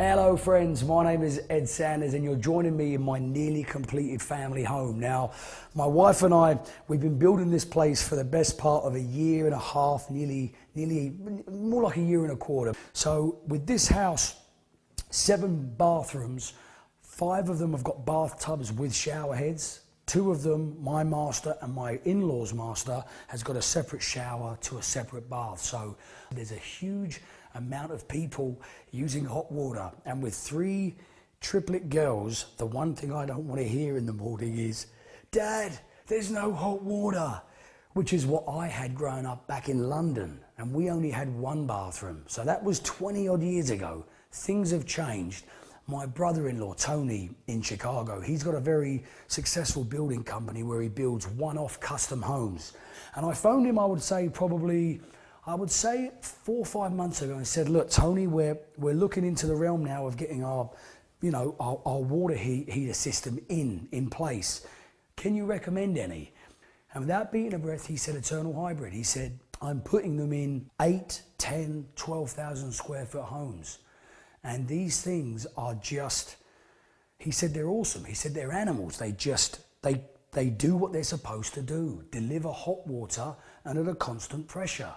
Hello friends, my name is Ed Sanders and you're joining me in my nearly completed family home. Now, my wife and I, we've been building this place for the best part of a year and a half, nearly more like a year and a quarter. So with this house, 7 bathrooms, 5 of them have got bathtubs with shower heads. 2 of them, my master and my in-laws master, has got a separate shower to a separate bath. So there's a huge amount of people using hot water. And with 3 triplet girls, the one thing I don't want to hear in the morning is, "Dad, there's no hot water," which is what I had growing up back in London. And we only had 1 bathroom. So that was 20 odd years ago. Things have changed. My brother-in-law, Tony, in Chicago, he's got a very successful building company where he builds one-off custom homes. And I phoned him, I would say 4 or 5 months ago and said, "Look, Tony, we're looking into the realm now of getting our water heater system in place. Can you recommend any?" And without beating a breath, he said eternal hybrid. He said, "I'm putting them in 8, 10, 12,000 square foot homes. And these things are just," he said, "they're awesome." He said, "They're animals. They do what they're supposed to do, deliver hot water and at a constant pressure."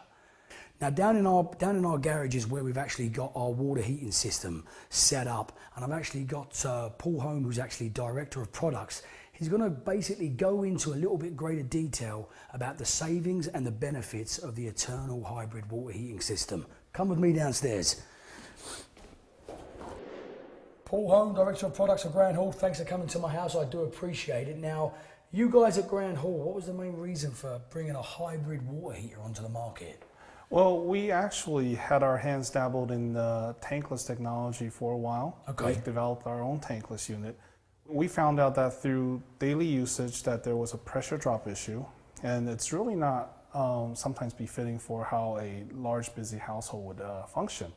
Now down in our garage is where we've actually got our water heating system set up, and I've actually got Paul Home, who's actually director of products. He's going to basically go into a little bit greater detail about the savings and the benefits of the eternal hybrid water heating system. Come with me downstairs. Paul Home, Director of Products at Grand Hall, thanks for coming to my house. I do appreciate it. Now, you guys at Grand Hall, what was the main reason for bringing a hybrid water heater onto the market? Well, we actually had our hands dabbled in the Tankless technology for a while. Okay. We've developed our own Tankless unit. We found out that through daily usage that there was a pressure drop issue, and it's really not sometimes befitting for how a large, busy household would function.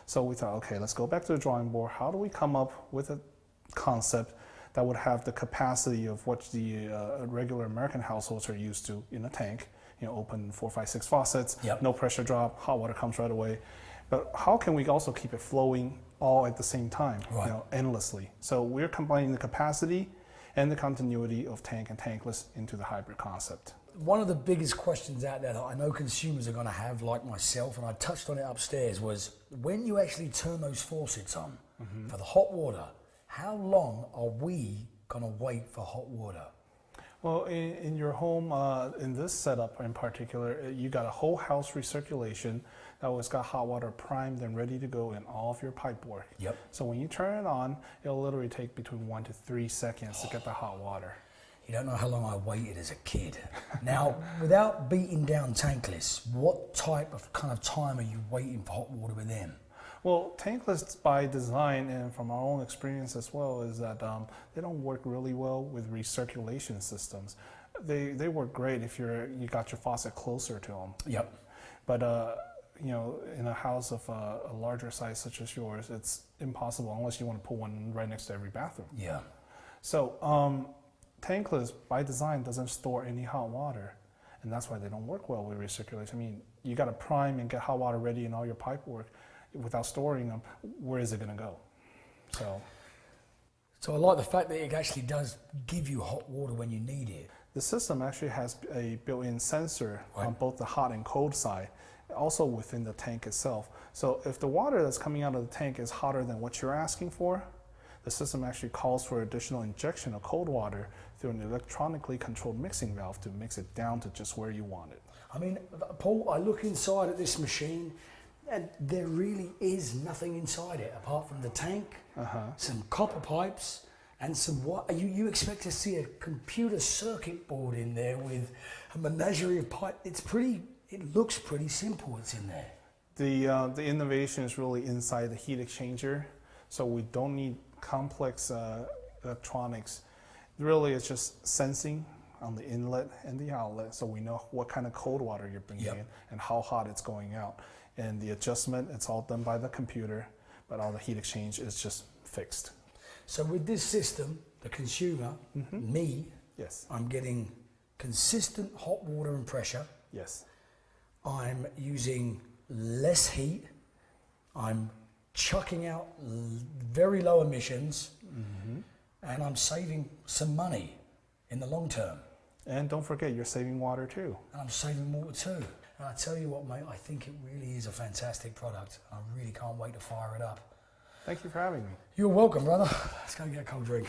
So we thought, okay, let's go back to the drawing board. How do we come up with a concept that would have the capacity of what the regular American households are used to in a tank? Open 4, 5, 6 faucets, Yep. No pressure drop, hot water comes right away. But how can we also keep it flowing all at the same time, Right. Endlessly? So we're combining the capacity and the continuity of tank and tankless into the hybrid concept. One of the biggest questions out there that I know consumers are going to have, like myself, and I touched on it upstairs, was when you actually turn those faucets on for the hot water, how long are we going to wait for hot water? Well, in your home, in this setup in particular, you got a whole house recirculation that was got hot water primed and ready to go in all of your pipe work. Yep. So when you turn it on, it'll literally take between 1 to 3 seconds to get the hot water. You don't know how long I waited as a kid. Now, without beating down Tankless, what type of kind of time are you waiting for hot water with them? Well, Tankless by design and from our own experience as well is that they don't work really well with recirculation systems. They work great if you got your faucet closer to them. Yep. But in a house of a larger size such as yours, it's impossible unless you want to put one right next to every bathroom. Yeah. So Tankless by design doesn't store any hot water, and that's why they don't work well with recirculation. I mean, you got to prime and get hot water ready in all your pipe work. Without storing them, where is it going to go? So I like the fact that it actually does give you hot water when you need it. The system actually has a built-in sensor Right. on both the hot and cold side, also within the tank itself. So if the water that's coming out of the tank is hotter than what you're asking for, the system actually calls for additional injection of cold water through an electronically controlled mixing valve to mix it down to just where you want it. I mean, Paul, I look inside at this machine and there really is nothing inside it apart from the tank, some copper pipes, and some what? You expect to see a computer circuit board in there with a menagerie of pipe. It looks pretty simple what's in there. The innovation is really inside the heat exchanger, so we don't need complex electronics. Really, it's just sensing on the inlet and the outlet, so we know what kind of cold water you're bringing in and how hot it's going out. And the adjustment, it's all done by the computer, but all the heat exchange is just fixed. So with this system, the consumer, me, Yes. I'm getting consistent hot water and pressure. Yes. I'm using less heat. I'm chucking out very low emissions, and I'm saving some money in the long term. And don't forget, you're saving water too. And I'm saving water too. And I tell you what, mate, I think it really is a fantastic product. I really can't wait to fire it up. Thank you for having me. You're welcome, brother. Let's go get a cold drink.